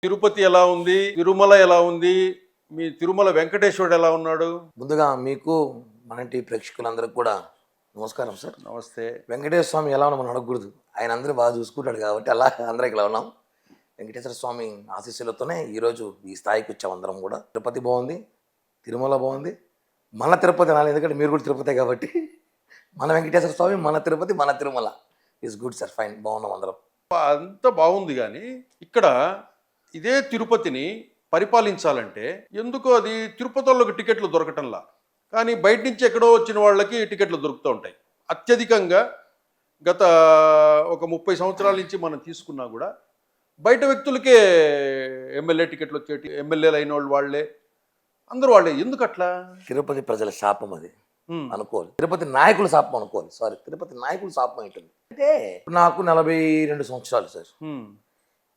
తిరుపతి ఎలా ఉంది, తిరుమల ఎలా ఉంది, మీ తిరుమల వెంకటేశ్వరుడు ఎలా ఉన్నాడు? ముందుగా మీకు మన టీవీ ప్రేక్షకులందరికీ కూడా నమస్కారం సార్. నమస్తే. వెంకటేశ్వర స్వామి ఎలా ఉన్నా మనం అడగకూడదు, ఆయన అందరూ బాగా చూసుకుంటాడు కాబట్టి అలా అందరికి ఇలా ఉన్నాం. వెంకటేశ్వర స్వామి ఆశీస్సులతోనే ఈరోజు ఈ స్థాయికి వచ్చాం అందరం కూడా. తిరుపతి బాగుంది, తిరుమల బాగుంది, మన తిరుపతి అనాలి ఎందుకంటే మీరు కూడా తిరుపతే కాబట్టి. మన వెంకటేశ్వర స్వామి, మన తిరుపతి, మన Tirumala is good sir, fine, బాగున్నాం అందరం. అంత బాగుంది, కానీ ఇక్కడ ఇదే తిరుపతిని పరిపాలించాలంటే ఎందుకో అది తిరుపతి వాళ్ళకి టికెట్లు దొరకటంలా, కానీ బయట నుంచి ఎక్కడో వచ్చిన వాళ్ళకి టికెట్లు దొరుకుతూ ఉంటాయి. అత్యధికంగా గత ఒక 30 సంవత్సరాల నుంచి మనం తీసుకున్నా కూడా బయట వ్యక్తులకే ఎమ్మెల్యే టికెట్లు వచ్చేటి, ఎమ్మెల్యేలు అయిన వాళ్ళే, అందరూ వాళ్ళే. ఎందుకు అట్లా? తిరుపతి ప్రజల శాపం అది అనుకోవాలి, తిరుపతి నాయకుల శాపం అనుకోవాలి. సారీ, తిరుపతి నాయకుల శాపం ఏంటండి అంటే, నాకు 42 సంవత్సరాలు సార్.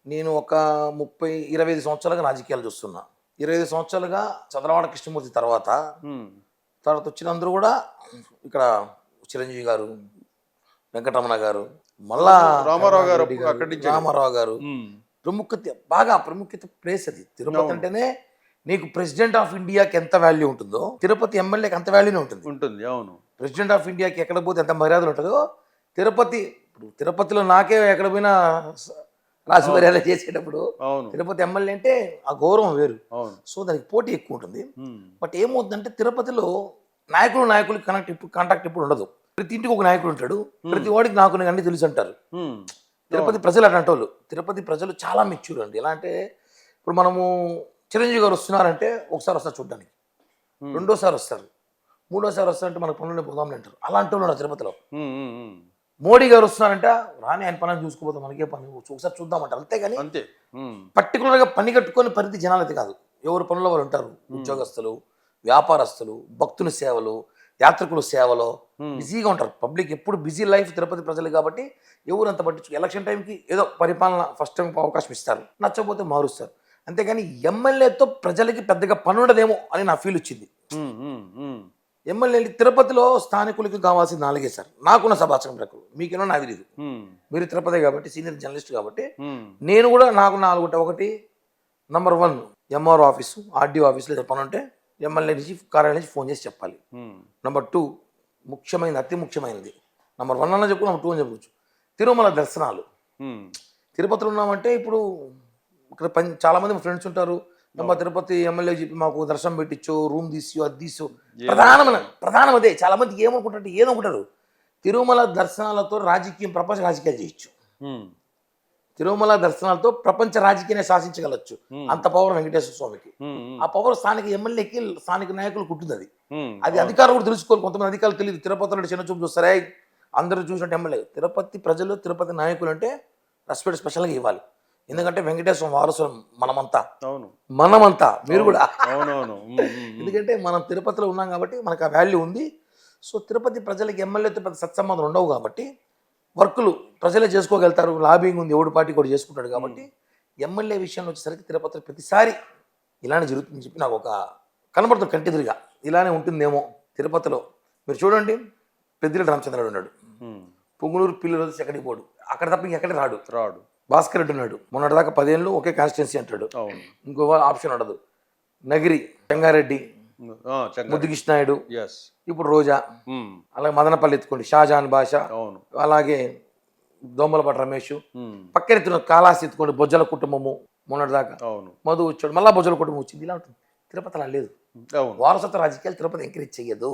నేను ఒక 25 సంవత్సరాలుగా రాజకీయాలు చూస్తున్నా. 25 సంవత్సరాలుగా చంద్రబాబు కృష్ణమూర్తి తర్వాత వచ్చిన అందరూ కూడా ఇక్కడ చిరంజీవి గారు, వెంకటరమణ గారు, మళ్ళా రామారావు గారు బాగా ప్రాముఖ్యత ప్లేస్ అది. తిరుపతి అంటేనే నీకు ప్రెసిడెంట్ ఆఫ్ ఇండియాకి ఎంత వాల్యూ ఉంటుందో తిరుపతి ఎమ్మెల్యేకి అంత వాల్యూనే ఉంటుంది. అవును, ప్రెసిడెంట్ ఆఫ్ ఇండియాకి ఎక్కడ పోతే ఎంత మర్యాదలు ఉంటుందో తిరుపతిలో నాకే ఎక్కడ పోయినా రాజు మర్యాద చేసేటప్పుడు తిరుపతి ఎమ్మెల్యే అంటే ఆ గౌరవం వేరు. సో దానికి పోటీ ఎక్కువ ఉంటుంది. బట్ ఏమవుతుందంటే తిరుపతిలో నాయకులు కాంటాక్ట్ ఇప్పుడు ఉండదు. ప్రతి ఇంటికి ఒక నాయకుడు ఉంటాడు, ప్రతి వాడికి నాకు అన్ని తెలుసు అంటారు. తిరుపతి ప్రజలు అట్లాంటి వాళ్ళు. తిరుపతి ప్రజలు చాలా మెచ్యూర్ అండి. ఎలా అంటే ఇప్పుడు మనము చిరంజీవి గారు వస్తున్నారంటే ఒకసారి వస్తారు చూడడానికి, రెండోసారి వస్తారు, మూడోసారి వస్తారంటే మనకు పనులు పోదాంలే అంటారు. అలాంటి వాళ్ళు తిరుపతిలో. మోడీ గారు వస్తున్నారంటే రాని ఆయన పని చూసుకోపోతాం, మనకే పని ఒకసారి చూద్దామంటారు, అంతేగాని పర్టికులర్గా పని కట్టుకొని పరిధి జనాలు అయితే కాదు. ఎవరు పనుల వాళ్ళు ఉంటారు, ఉద్యోగస్తులు, వ్యాపారస్తులు, భక్తుల సేవలు, యాత్రికుల సేవలో బిజీగా ఉంటారు. పబ్లిక్ ఎప్పుడు బిజీ లైఫ్ తిరుపతి ప్రజలు కాబట్టి ఎవరు అంత పట్టించు. ఎలక్షన్ టైంకి ఏదో పరిపాలన ఫస్ట్ టైం అవకాశం ఇస్తారు, నచ్చకపోతే మారుస్తారు, అంతేగాని ఎమ్మెల్యేతో ప్రజలకి పెద్దగా పని ఉండదేమో అని నా ఫీల్ వచ్చింది. ఎమ్మెల్యే తిరుపతిలో స్థానికులకి కావాల్సింది 4 సార్. నాకున్న సమాచారం ప్రకారం, మీకేమో నాకు తెలియదు, మీరు తిరుపతి కాబట్టి సీనియర్ జర్నలిస్ట్ కాబట్టి నేను కూడా నాకు 4 ఉంటాయి. ఒకటి నంబర్ 1 ఎంఆర్ఓ ఆఫీసు, ఆర్డీఓ ఆఫీసులో ఏదో పని ఉంటే ఎమ్మెల్యే నుంచి కార్యాలయం నుంచి ఫోన్ చేసి చెప్పాలి. నంబర్ 2 ముఖ్యమైనది, అతి ముఖ్యమైనది, నంబర్ 1 అన్న చెప్పు, నంబర్ 2 అని చెప్పవచ్చు, తిరుమల దర్శనాలు. తిరుపతిలో ఉన్నామంటే ఇప్పుడు ఇక్కడ చాలా మంది ఫ్రెండ్స్ ఉంటారు, మా తిరుపతి ఎమ్మెల్యే చెప్పి మాకు దర్శనం పెట్టించు, రూమ్ తీసు, అది తీసు. ప్రధానం అదే. చాలా మందికి ఏమనుకుంటారు, తిరుమల దర్శనాలతో ప్రపంచ రాజకీయాలు చేయొచ్చు. తిరుమల దర్శనాలతో ప్రపంచ రాజకీయాన్ని శాసించగలచ్చు, అంత పవర్ వెంకటేశ్వర స్వామికి. ఆ పవర్ స్థానిక ఎమ్మెల్యేకి, స్థానిక నాయకులకు ఉంటుంది. అది అధికారులు కూడా తెలుసుకోవాలి. కొంతమంది అధికారులు తెలియదు, తిరుపతిలో చిన్న చూపు చూస్తారే, అందరూ చూసినట్టు ఎమ్మెల్యే. తిరుపతి ప్రజలు, తిరుపతి నాయకులు అంటే రెస్పెక్ట్ స్పెషల్గా ఇవ్వాలి. ఎందుకంటే వెంకటేశ్వర వారసులం మనమంతా, మీరు కూడా. ఎందుకంటే మనం తిరుపతిలో ఉన్నాం కాబట్టి మనకు ఆ వాల్యూ ఉంది. సో తిరుపతి ప్రజలకి ఎమ్మెల్యేతో పెద్ద సత్సంబంధం ఉండవు కాబట్టి వర్కులు ప్రజలే చేసుకోగలుగుతారు. లాబింగ్ ఉంది, ఎవడు పార్టీ కూడా చేసుకుంటాడు కాబట్టి ఎమ్మెల్యే విషయంలో వచ్చేసరికి తిరుపతిలో ప్రతిసారి ఇలానే జరుగుతుందని చెప్పి నాకు ఒక కనబడుతుంది కంటిదిరిగా. ఇలానే ఉంటుందేమో తిరుపతిలో. మీరు చూడండి, పెద్దిరెడ్డి రామచంద్రరావు ఉన్నాడు, పొంగునూరు పిల్లలు ఎక్కడికి పోడు, అక్కడ తప్ప ఇంకెక్కడ రాడు. భాస్కర్ రెడ్డి ఉన్నాడు, మొన్నటిదాకా 10 ఏళ్ళు ఒకే కాన్స్టిట్యున్సీ అంటాడు, ఇంకో ఆప్షన్ ఉండదు. నగిరి చెంగారెడ్డి, ముద్దుకృష్ణాయుడు, ఇప్పుడు రోజా, అలాగే మదనపల్లి ఎత్తుకోండి షాజహాన్ భాష, అలాగే దోమలపాటి రమేష్, పక్కన కాళాసి ఎత్తుకోండి బొజ్జల కుటుంబము, మొన్నటిదాకా మధు వచ్చాడు, మళ్ళా బొజ్జల కుటుంబం వచ్చింది. ఇలా ఉంటుంది. తిరుపతి అలా లేదు. వారసత్వ రాజకీయాలు తిరుపతి ఎంకరేజ్ చెయ్యదు.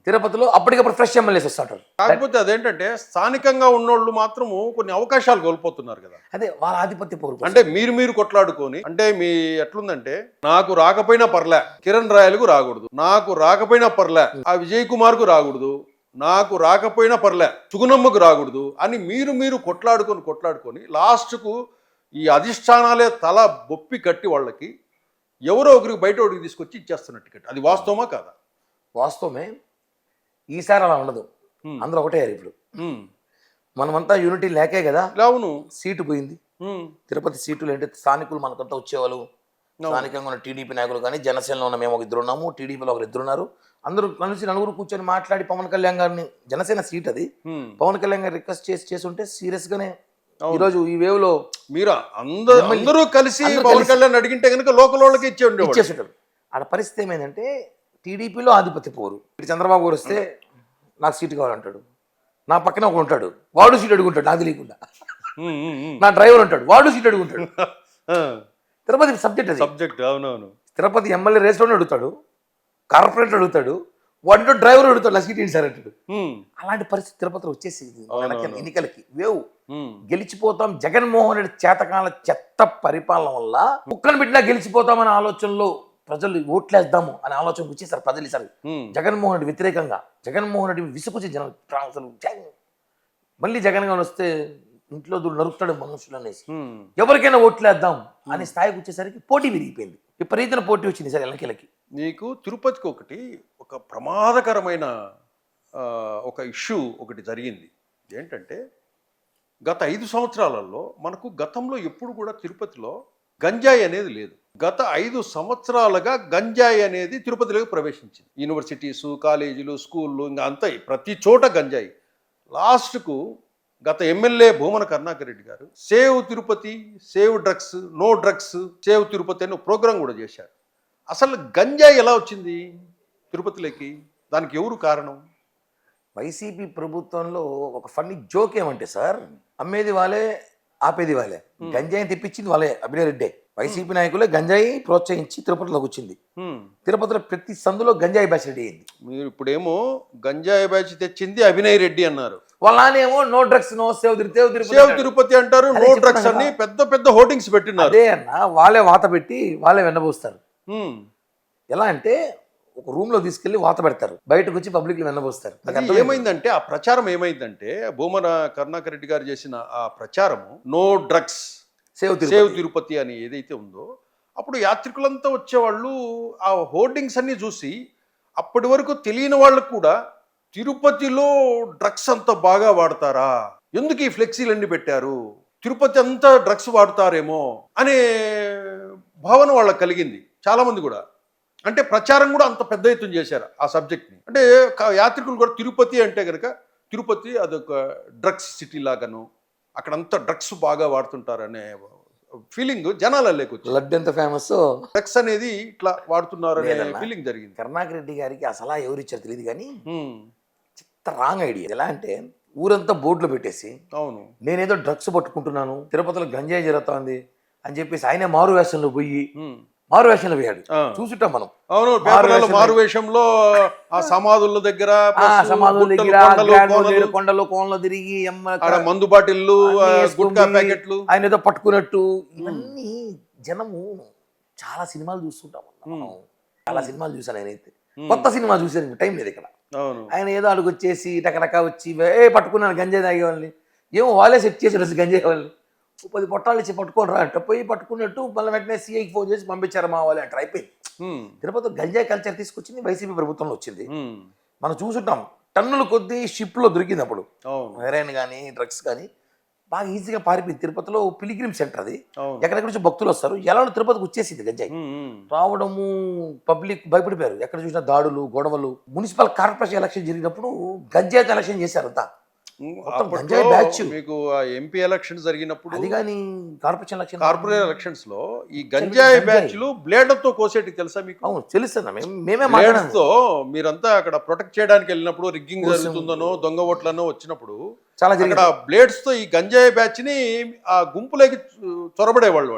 తిరుపతిలో అప్పటికప్పుడు ఫ్రెష్ ఎమ్మెల్యేస్ వస్తుంటారు. కాకపోతే అదేంటంటే స్థానికంగా ఉన్నోళ్ళు మాత్రము కొన్ని అవకాశాలు కోల్పోతున్నారు కదా. అదే వాళ్ళ ఆధిపత్య పౌరు. అంటే మీరు కొట్లాడుకొని, అంటే మీ ఎట్లుందంటే, నాకు రాకపోయినా పర్లే కిరణ్ రాయలకు రాకూడదు, నాకు రాకపోయినా పర్లే ఆ విజయ్ కుమార్ కు రాకూడదు, నాకు రాకపోయినా పర్లే సుగుణమ్మకు రాకూడదు అని మీరు కొట్లాడుకొని లాస్ట్కు ఈ అధిష్టానాలే తల బొప్పి కట్టి వాళ్ళకి ఎవరో ఒకరికి బయట ఒకరికి తీసుకొచ్చి ఇచ్చేస్తున్న టికెట్. అది వాస్తవమా కాదా? వాస్తవమే. ఈసారి అలా ఉండదు, అందరూ ఒకటే ఇప్పుడు. మనమంతా యూనిటీ లేకే కదా. అవును, సీటు పోయింది. తిరుపతి సీటులు అంటే స్థానికులు మనకంతా వచ్చేవాళ్ళు, స్థానికంగా ఉన్న టీడీపీ నాయకులు కానీ, జనసేనలో ఉన్న మేము 1 ఉన్నాము, టీడీపీలో 1 ఉన్నారు. అందరూ కలిసి 4 కూర్చొని మాట్లాడి పవన్ కళ్యాణ్ గారిని, జనసేన సీట్ అది, పవన్ కళ్యాణ్ గారు రిక్వెస్ట్ చేసి ఉంటే సీరియస్గానే ఈరోజు ఈ వేవ్ లో మీరు అందరూ కలిసి పవన్ కళ్యాణ్ అడిగింటే కనుక లోకల్ వాళ్ళకి ఇచ్చేసాడు. ఆడ పరిస్థితి ఏమైందంటే టీడీపీలో ఆధిపత్య పోరు. ఇటు చంద్రబాబు గారు వస్తే నాకు సీటు కావాలంటాడు, నా పక్కన ఒకడు ఉంటాడు, వాడు సీట్ అడుగుంటాడు నాకు తెలియకుండా, నా డ్రైవర్ ఉంటాడు, వాడు సీట్ అడుగుంటాడు. తిరుపతి సబ్జెక్ట్ అవునవును. తిరుపతి ఎమ్మెల్యే రేస్లోనే అడుగుతాడు, కార్పొరేటర్ అడుగుతాడు, వాడితో డ్రైవర్ అడుగుతాడు, నా సీట్ ఏంటి సార్ అంటాడు. అలాంటి పరిస్థితి తిరుపతిలో వచ్చేసింది ఎన్నికలకి. వేవ్ గెలిచిపోతాం, జగన్మోహన్ రెడ్డి చేతకాల చెత్త పరిపాలన వల్ల కుక్కను పెట్టినా గెలిచిపోతామనే ఆలోచనలో ప్రజలు ఓట్లేద్దాము అనే ఆలోచనకు వచ్చేసారు ప్రజలు. ఈసారి జగన్మోహన్ రెడ్డి వ్యతిరేకంగా, జగన్మోహన్ రెడ్డి విసుకొచ్చి జనం అసలు మళ్ళీ జగన్ గారు వస్తే ఇంట్లో నరుకుతాడు మనుషులు అనేసి ఎవరికైనా ఓట్లేద్దాం అనే స్థాయికి వచ్చేసరికి పోటీ విరిగిపోయింది. విపరీతమైన పోటీ వచ్చింది సార్ ఎన్నికలకి. నీకు తిరుపతికి ఒక ప్రమాదకరమైన ఒక ఇష్యూ ఒకటి జరిగింది. ఏంటంటే గత 5 సంవత్సరాలలో మనకు గతంలో ఎప్పుడు కూడా తిరుపతిలో గంజాయి అనేది లేదు. గత 5 సంవత్సరాలుగా గంజాయి అనేది తిరుపతిలోకి ప్రవేశించింది. యూనివర్సిటీసు, కాలేజీలు, స్కూళ్ళు, ఇంకా అంతా ప్రతి చోట గంజాయి. లాస్ట్కు గత MLA Bhumana Karunakar Reddy garu save Tirupati, save drugs, no drugs, save Tirupati అనే ప్రోగ్రాం కూడా చేశారు. అసలు గంజాయి ఎలా వచ్చింది తిరుపతిలోకి? దానికి ఎవరు కారణం? వైసీపీ ప్రభుత్వంలో ఒక ఫన్నీ జోక్ ఏమంటే సార్, అమ్మేది వాళ్ళే, ఆపేది వాళ్ళే. గంజాయి తెప్పించింది వాళ్ళే, అభినయ్ రెడ్డి. వైసీపీ నాయకులే గంజాయి ప్రోత్సహించి తిరుపతిలోకి వచ్చింది. తిరుపతిలో ప్రతి సందులో గంజాయి బ్యాచ్ రెడీ అయింది. మీరు ఇప్పుడేమో గంజాయి బ్యాచ్ తెచ్చింది అభినయ్ రెడ్డి అన్నారు, వాళ్ళ నానేమో no drugs, no save Tirupati అంటారు, నో డ్రగ్స్ అని పెద్ద పెద్ద హోర్డింగ్స్ పెట్టినారు. అదే అన్న, వాళ్ళే వాత పెట్టి వాళ్ళే వెన్నబోస్తారు. ఎలా అంటే ఒక రూమ్ లో తీసుకెళ్లి వాత పెడతారు, బయటకు వచ్చి పబ్లిక్ లో వెన్నబోస్తారు. ఏమైందంటే ఆ ప్రచారం ఏమైందంటే భూమన కరుణాకర్ రెడ్డి గారు చేసిన ఆ ప్రచారము నో డ్రగ్స్, సేవ్ తిరుపతి అని ఏదైతే ఉందో, అప్పుడు యాత్రికులంతా వచ్చేవాళ్ళు ఆ హోర్డింగ్స్ అన్ని చూసి అప్పటి వరకు తెలియని వాళ్ళకు కూడా తిరుపతిలో డ్రగ్స్ అంత బాగా వాడతారా, ఎందుకు ఈ ఫ్లెక్సీలు అన్ని పెట్టారు, తిరుపతి అంతా డ్రగ్స్ వాడతారేమో అనే భావన వాళ్ళకి కలిగింది చాలా మంది కూడా. అంటే ప్రచారం కూడా అంత పెద్ద ఎత్తున చేశారు ఆ సబ్జెక్ట్ని. అంటే యాత్రికులు కూడా తిరుపతి అంటే కనుక తిరుపతి అదొక డ్రగ్స్ సిటీ లాగాను, అక్కడంతా డ్రగ్స్ బాగా వాడుతుంటారనే ఫీలింగ్ జనాలలోకి వచ్చింది. లడ్డు ఎంత ఫేమస్, డ్రగ్స్ అనేది ఇట్లా వాడుతున్నారు అనే ఫీలింగ్ జరిగింది. కరుణాకర్ రెడ్డి గారికి అసలు ఎవరిచ్చారు తెలియదు కానీ చిత్త రాంగ్ ఐడియా. ఎలా అంటే ఊరంతా బోర్డులో పెట్టేసి, అవును నేనేదో డ్రగ్స్ పట్టుకుంటున్నాను, తిరుపతిలో గంజాయి జరుగుతోంది అని చెప్పేసి ఆయనే మారు వేషంలో పోయి మారు వేషంలో పోయాడు. చూసుంటాం మనం. అవును, మారు వేషంలో ఆ సమాధుల దగ్గర, కొండలు కోనలో తిరిగి మందు బాటిల్లు, గుట్కా ప్యాకెట్లు ఆయన ఏదో పట్టుకున్నట్టు, ఇవన్నీ జనము చాలా సినిమాలు చూస్తుంటాం. చాలా సినిమాలు చూసాను నేనైతే. కొత్త సినిమా చూసాను, టైం లేదు ఇక్కడ. ఆయన ఏదో అడుగొచ్చేసి టకటకా వచ్చి పట్టుకున్నాను గంజాయి తాగే వాళ్ళని, ఏమో వాళ్ళే సెట్ చేశారు గంజాయి వాళ్ళని. 10 పొట్టాలు ఇచ్చి పట్టుకొని రా అంటే పోయి పట్టుకున్నట్టు మళ్ళీ వెంటనే సీఐకి ఫోన్ చేసి పంపించారు మా వాళ్ళు అంటారు. అయిపోయింది. తిరుపతి గంజాయి కల్చర్ తీసుకొచ్చింది వైసీపీ ప్రభుత్వంలో వచ్చింది. మనం చూసుంటాం, టన్నుల కొద్దీ షిప్లో దొరికింది అప్పుడు హెరాయిన్ కానీ డ్రగ్స్ కానీ బాగా ఈజీగా పారిపోయింది. తిరుపతిలో పిలిగ్రిమ్ సెంటర్ అది, ఎక్కడెక్కడ నుంచి భక్తులు వస్తారు. ఎలా తిరుపతికి వచ్చేసింది గంజాయి రావడము, పబ్లిక్ భయపడిపోయారు. ఎక్కడ చూసినా దాడులు, గొడవలు. మున్సిపల్ కార్పొరేషన్ ఎలక్షన్ జరిగినప్పుడు గంజాయి ఎలక్షన్ చేశారు అంతా. మీకు ఎంపీ ఎలక్షన్ జరిగినప్పుడు అది కానీ కార్పొరేట్ ఎలక్షన్స్ లో ఈ గంజాయి బ్యాచ్లు బ్లేడ్లతో కోసేటికి తెలుసా మీకు? అవును తెలుసు. మేమే బ్లేడ్స్తో మీరంతా అక్కడ ప్రొటెక్ట్ చేయడానికి వెళ్ళినప్పుడు, రిగ్గింగ్ జరుగుతుందనో దొంగ ఓట్లనో వచ్చినప్పుడు చాలా అక్కడ బ్లేడ్స్ తో ఈ గంజాయి బ్యాచ్ ని ఆ గుంపులోకి చొరబడేవాళ్ళు.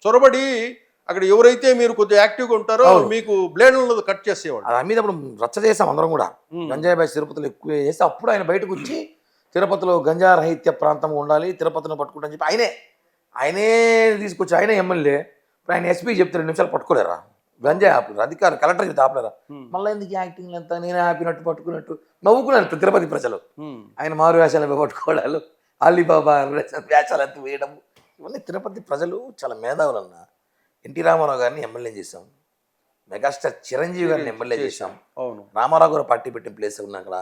చొరబడి అక్కడ ఎవరైతే మీరు కొద్దిగా యాక్టివ్గా ఉంటారో మీకు బ్లేడ్లను కట్ చేసేవాళ్ళు. దాని మీద అప్పుడు రచ్చ చేసాం అందరం కూడా. గంజాయి బ్యాచ్ తిరుపతిలో ఎక్కువ చేస్తే అప్పుడు ఆయన బయటకు వచ్చి తిరుపతిలో గంజా రహిత్య ప్రాంతం ఉండాలి, తిరుపతిని పట్టుకుంటా అని చెప్పి ఆయనే తీసుకొచ్చి, ఆయన ఎమ్మెల్యే. ఆయన ఎస్పీ చెప్తే 2 నిమిషాలు పట్టుకోలేరా, గంజాయి ఆపలేరు, అధికారులు కలెక్టర్ చెప్తే ఆపలేరా, మళ్ళీ ఎందుకు యాక్టింగ్ అంతా నేనే ఆపినట్టు పట్టుకున్నట్టు నవ్వుకున్నారు తిరుపతి ప్రజలు. ఆయన మారు వేషాలు పట్టుకోవడాలు, అలీబాబా వేషాలు ఎంత వేయడం, ఇవన్నీ తిరుపతి ప్రజలు చాలా మేధావులన్న. ఎన్టీ రామారావు గారిని ఎమ్మెల్యే చేశాం, మెగాస్టార్ చిరంజీవి గారిని ఎమ్మెల్యే చేశాం, రామారావు గారు పార్టీ పెట్టిన ప్లేస్ ఉన్న అక్కడ,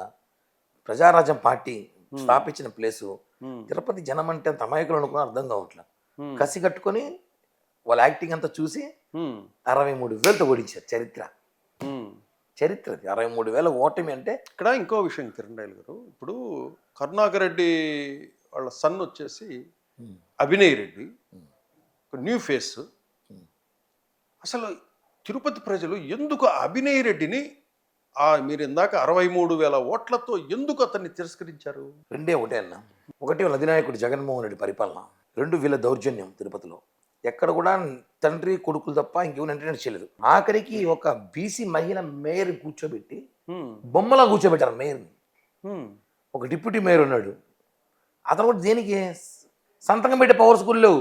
ప్రజారాజ్యం పార్టీ స్థాపించిన ప్లేసు. తిరుపతి జనం అంటే అంత అమాయకులు అనుకుని అర్థం కావట్లా. కసి కట్టుకొని వాళ్ళ యాక్టింగ్ అంతా చూసి 63,000తో ఓడించారు. చరిత్ర 63,000 ఓటమి అంటే. ఇక్కడ ఇంకో విషయం కిరణ్ రాయల్ గారు, ఇప్పుడు కరుణాకర్ రెడ్డి వాళ్ళ సన్ వచ్చేసి అభినయ్ రెడ్డి, ఒక న్యూ ఫేస్. అసలు తిరుపతి ప్రజలు ఎందుకు అభినయ్ రెడ్డిని మీరు ఇందాక 63,000 ఓట్లతో ఎందుకు అతన్ని తిరస్కరించారు? రెండే ఒకటే అన్న. ఒకటి వాళ్ళ అధినాయకుడు జగన్మోహన్ రెడ్డి పరిపాలన, రెండు వీళ్ళ దౌర్జన్యం. తిరుపతిలో ఎక్కడ కూడా తండ్రి కొడుకులు తప్ప ఇంకేమైనా ఎంటర్టైన్ చేయలేదు. ఆఖరికి ఒక బీసీ మహిళ మేయర్ కూర్చోబెట్టి బొమ్మలా కూర్చోబెట్టారు మేయర్ని. ఒక డిప్యూటీ మేయర్ ఉన్నాడు, అతను కూడా దేనికి సంతకం పెట్టే పవర్ స్కూల్లో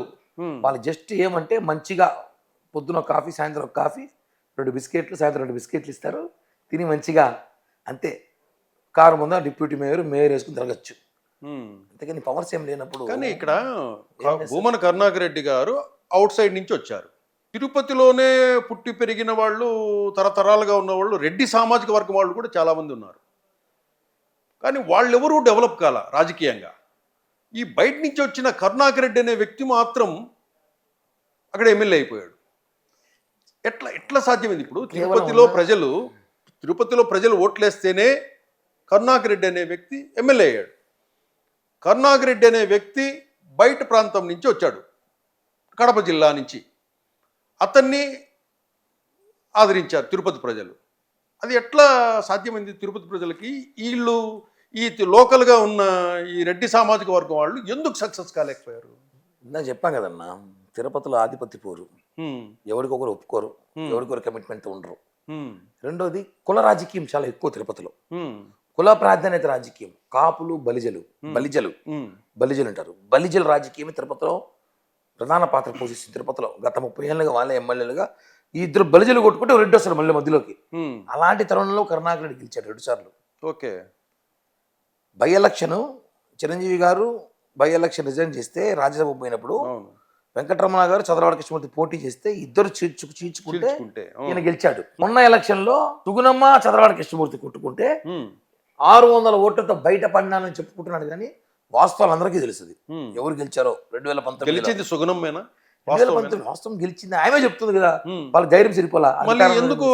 వాళ్ళు జస్ట్ ఏమంటే మంచిగా పొద్దున ఒక కాఫీ, సాయంత్రం ఒక కాఫీ, 2 బిస్కెట్లు, సాయంత్రం 2 బిస్కెట్లు ఇస్తారు, తిని మంచిగా అంతే. కారు ముందు డిప్యూటీ మేయర్ వేసుకుని తిరగచ్చు. అంతేకాని పవర్స్ ఏం లేనప్పుడు. కానీ ఇక్కడ భూమన కరుణాకర్ రెడ్డి గారు అవుట్ సైడ్ నుంచి వచ్చారు. తిరుపతిలోనే పుట్టి పెరిగిన వాళ్ళు, తరతరాలుగా ఉన్న వాళ్ళు, రెడ్డి సామాజిక వర్గం వాళ్ళు కూడా చాలామంది ఉన్నారు. కానీ వాళ్ళెవరూ డెవలప్ కాల రాజకీయంగా. ఈ బయట నుంచి వచ్చిన కరుణాకర్ రెడ్డి అనే వ్యక్తి మాత్రం అక్కడ ఎమ్మెల్యే అయిపోయాడు. ఎట్లా సాధ్యమైంది? ఇప్పుడు తిరుపతిలో ప్రజలు ఓట్లేస్తేనే కరుణాకర్ రెడ్డి అనే వ్యక్తి ఎమ్మెల్యే అయ్యాడు. కరుణాకర్ రెడ్డి అనే వ్యక్తి బయట ప్రాంతం నుంచి వచ్చాడు, కడప జిల్లా నుంచి. అతన్ని ఆదరించారు తిరుపతి ప్రజలు. అది ఎట్లా సాధ్యమైంది తిరుపతి ప్రజలకి? వీళ్ళు ఈ లోకల్గా ఉన్న ఈ రెడ్డి సామాజిక వర్గం వాళ్ళు ఎందుకు సక్సెస్ కాలేకపోయారు? నేను చెప్పాను కదన్నా, తిరుపతిలో ఆధిపత్య పోరు, ఎవరికొకరు ఒప్పుకోరు, ఎవరికొకరు కమిట్మెంట్ ఉండరు. రెండోది కుల రాజకీయం చాలా ఎక్కువ తిరుపతిలో. కుల ప్రాధాన్యత రాజకీయం. కాపులు, బలిజలు అంటారు. బలిజల రాజకీయం తిరుపతిలో ప్రధాన పాత్ర పోషిస్తుంది. తిరుపతిలో గత 30 ఏళ్ళుగా వాళ్ళే ఎమ్మెల్యేలుగా ఈ ఇద్దరు బలిజలు కొట్టుకుంటే రెడ్డి వస్తారు మళ్ళీ మధ్యలోకి. అలాంటి తరుణంలో కరుణాకర్ రెడ్డి గెలిచాడు 2 సార్లు. ఓకే. బై ఎలక్షన్ చిరంజీవి గారు బై ఎలక్షన్ రిజైన్ చేస్తే రాజ్యసభ పోయినప్పుడు వెంకటరమణ గారు, చంద్రబాబు కృష్ణమూర్తి పోటీ చేస్తే ఇద్దరు చీల్చుకుంటే ఈయన గెలిచాడు. మొన్న ఎలక్షన్ లో సుగుణమ్మ, చంద్రబాబు కృష్ణమూర్తి కొట్టుకుంటే 600 ఓట్లతో బయట పడినానని చెప్పుకుంటున్నాడు. కానీ వాస్తవాలు అందరికీ తెలుస్తుంది ఎవరు గెలిచారో. 2019 గెలిచింది సుగుణమ్మేనా? 2019 వాస్తవం గెలిచింది ఆమె చెప్తుంది కదా. వాళ్ళ ధైర్యం సరిపోలా, ఎందుకు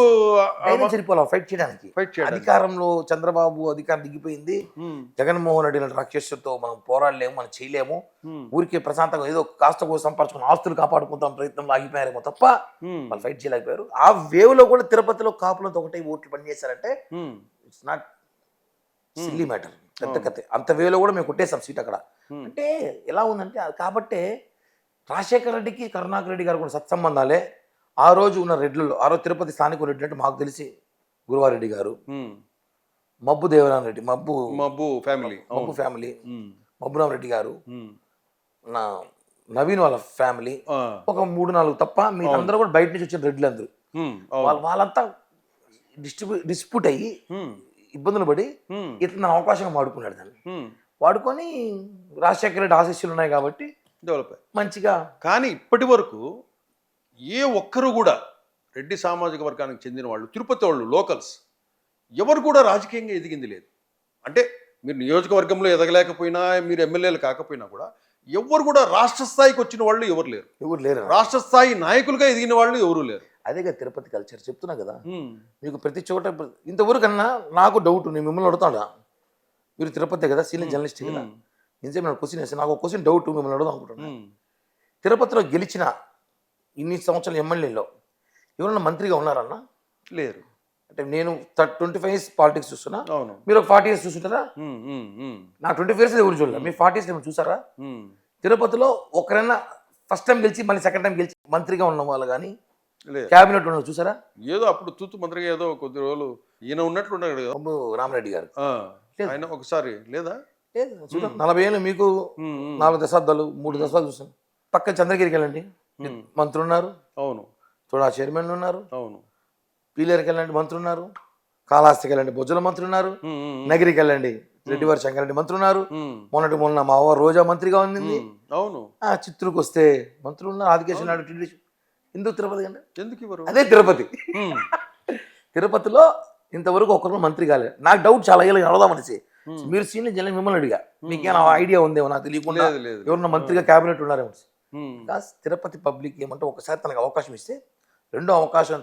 ధైర్యం సరిపోలా ఫైట్ చేయడానికి. అధికారంలో చంద్రబాబు అధికారం దిగిపోయింది. జగన్మోహన్ రెడ్డి రాక్షసులతో మనం పోరాడలేము, మనం చేయలేము, ఊరికే ప్రశాంతంగా ఏదో కాస్త కోసం సంపాదించుకుని ఆస్తులు కాపాడుకుంటాం ప్రయత్నంలో ఆగిపోయారేమో తప్ప వాళ్ళు ఫైట్ చేయలేకపోయారు. ఆ వేవ్ లో కూడా తిరుపతిలో కాపులతో ఒకటే ఓట్లు పనిచేశారంటే ఇట్స్ నాట్ సిల్లీ మ్యాటర్, పెద్ద కథ. అంత వేలో కూడా మేము కొట్టేసాం సీట్ అక్కడ. అంటే ఎలా ఉందంటే కాబట్టే రాజశేఖర రెడ్డికి కరుణాకర్ రెడ్డి గారు కూడా సత్సంబంధాలే. ఆ రోజు ఉన్న రెడ్లలో, ఆ రోజు తిరుపతి స్థానిక రెడ్డి అంటే మాకు తెలిసి గురువారెడ్డి గారు, మబ్బు దేవరాన్ రెడ్డి, మబ్బు ఫ్యామిలీ, మబ్బురామ్ రెడ్డి గారు, నా నవీన్ వాళ్ళ ఫ్యామిలీ, ఒక 3-4 తప్ప మీ అందరూ కూడా బయట నుంచి వచ్చిన రెడ్లు అందరూ. వాళ్ళంతా డిస్ప్యూట్ అయ్యి ఇబ్బందులు పడి ఇతను అవకాశంగా వాడుకున్నాడు. దాన్ని వాడుకొని రాజశేఖర రెడ్డి ఆశీస్సులు ఉన్నాయి కాబట్టి డెవలప్ మంచిగా. కానీ ఇప్పటి వరకు ఏ ఒక్కరు కూడా రెడ్డి సామాజిక వర్గానికి చెందిన వాళ్ళు, తిరుపతి వాళ్ళు, లోకల్స్ ఎవరు కూడా రాజకీయంగా ఎదిగింది లేదు. అంటే మీరు నియోజకవర్గంలో ఎదగలేకపోయినా, మీరు ఎమ్మెల్యేలు కాకపోయినా కూడా ఎవరు కూడా రాష్ట్ర స్థాయికి వచ్చిన వాళ్ళు ఎవరు లేరు. రాష్ట్ర స్థాయి నాయకులుగా ఎదిగిన వాళ్ళు ఎవరు లేరు. అదేగా తిరుపతి కల్చర్ చెప్తున్నా కదా మీకు. ప్రతి చోట ఇంతవరకన్నా నాకు డౌట్, నేను మిమ్మల్ని అడుగుతాడా, మీరు తిరుపతి కదా, సీనియర్ జర్నలిస్ట్ కదా, నిజమే నేను క్వశ్చన్ వేస్తాను. నాకు ఒక క్వశ్చన్ డౌట్ మిమ్మల్ని అడుగుదాం అనుకుంటున్నాను. తిరుపతిలో గెలిచిన ఇన్ని సంవత్సరాల ఎమ్మెల్యేలో ఎవరన్నా మంత్రిగా ఉన్నారన్నా? లేరు. అంటే నేను 25 ఇయర్స్ పాలిటిక్స్ చూస్తున్నా, మీరు ఒక 40 ఇయర్స్ చూస్తుంటారా? నా 25 ఇయర్స్ ఎవరు చూడాలి, మీరు 40 ఇయర్స్ ఏమైనా చూసారా? తిరుపతిలో ఒకరైనా ఫస్ట్ టైం గెలిచి మళ్ళీ సెకండ్ టైం గెలిచి మంత్రిగా ఉన్న వాళ్ళు కానీ క్యాబినెట్ ఉన్న చూసారా? ఏదో అప్పుడు తూతు మంత్రిగా ఏదో కొద్ది రోజులు ఈయన ఉన్నట్లు ఉన్నాడు కదా, రామరెడ్డి గారు. ఆయన ఒకసారి లేదా? 40 ఏళ్ళు మీకు 4 దశాబ్దాలు 3 దశాబ్దాలు చూసాను. పక్క చంద్రగిరికి వెళ్ళండి, మంత్రులు ఉన్నారు. అవును. చూడ చైర్మన్లు ఉన్నారు. అవును. పీలేరుకి వెళ్ళండి, మంత్రులు ఉన్నారు. కాళహస్తికి వెళ్ళండి, బొజ్జల మంత్రులు ఉన్నారు. నగిరికి వెళ్ళండి, రెడ్డివారి శంకరెడ్డి మంత్రులు ఉన్నారు. మొన్న మా అవ్వ రోజా మంత్రిగా ఉంది. అవును. చిత్తూరుకు వస్తే మంత్రులు ఉన్నారు. ఆదికేశ్వర నాయుడు టీడీ. ఎందుకు తిరుపతి కంటే ఎందుకు ఇవ్వరు? అదే తిరుపతి. తిరుపతిలో ఇంతవరకు ఒక్కరు మంత్రి కాలేదు. నాకు డౌట్ చాలా ఏళ్ళు అడదాం అనేసి. మీరు సీనియర్ జనం మిమ్మల్ని అడిగా, మీకేమైనా ఐడియా ఉందేమో నాకు తెలియకుండా ఎవరన్నా మంత్రిగా క్యాబినెట్ ఉన్నారేమో. తిరుపతి పబ్లిక్ ఏమంటే ఒకసారి తనకు అవకాశం ఇస్తే రెండో అవకాశం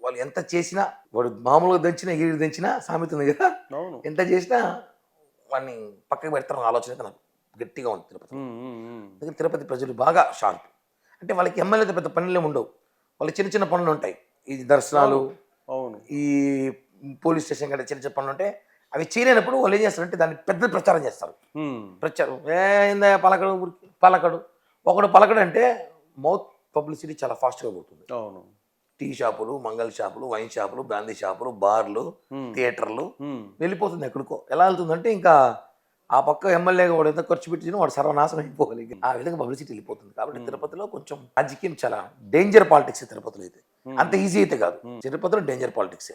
వాళ్ళు ఎంత చేసినా, వాడు మామూలుగా దంచినా ఎగిరి దంచినా సామెత ఉంది కదా, ఎంత చేసినా వాడిని పక్కకి పెడతారని ఆలోచన నాకు. గట్టిగా ఉంది తిరుపతి. ఉమ్, ఉమ్, ఉమ్. అందుకని తిరుపతి ప్రజలు బాగా షార్ప్. అంటే వాళ్ళకి ఎమ్మెల్యేతో పెద్ద పనులే ఉండవు, వాళ్ళకి చిన్న చిన్న పనులు ఉంటాయి. ఈ దర్శనాలు, అవును. ఈ పోలీస్ స్టేషన్ కంటే చిన్న చిన్న పనులు ఉంటాయి. అవి చేయలేనప్పుడు వాళ్ళు ఏం చేస్తారంటే దాన్ని పెద్ద ప్రచారం చేస్తారు. ఉమ్, ప్రచారం ఏందా పలకడు ఊరికి పలకడు, ఒకడు పలకడు అంటే మౌత్ పబ్లిసిటీ చాలా ఫాస్ట్గా పోతుంది. అవును. టీ షాపులు, మంగళ షాపులు, వైన్ షాపులు, బ్రాందీ షాపులు, బార్లు, థియేటర్లు ఉమ్, వెళ్ళిపోతుంది ఎక్కడికో. ఎలా వెళ్తుందంటే ఇంకా ఆ పక్క ఎమ్మెల్యేగా వాడు ఎంత ఖర్చు పెట్టి వాడు సర్వనాశనం అయిపోవాలి. ఆ విధంగా పబ్లిసిటీ వెళ్ళిపోతుంది. కాబట్టి తిరుపతిలో కొంచెం రాజకీయం చాలా డేంజర్ పాలిటిక్స్. తిరుపతిలో అయితే అంత ఈజీ అయితే కాదు, తిరుపతిలో డేంజర్ పాలిటిక్స్.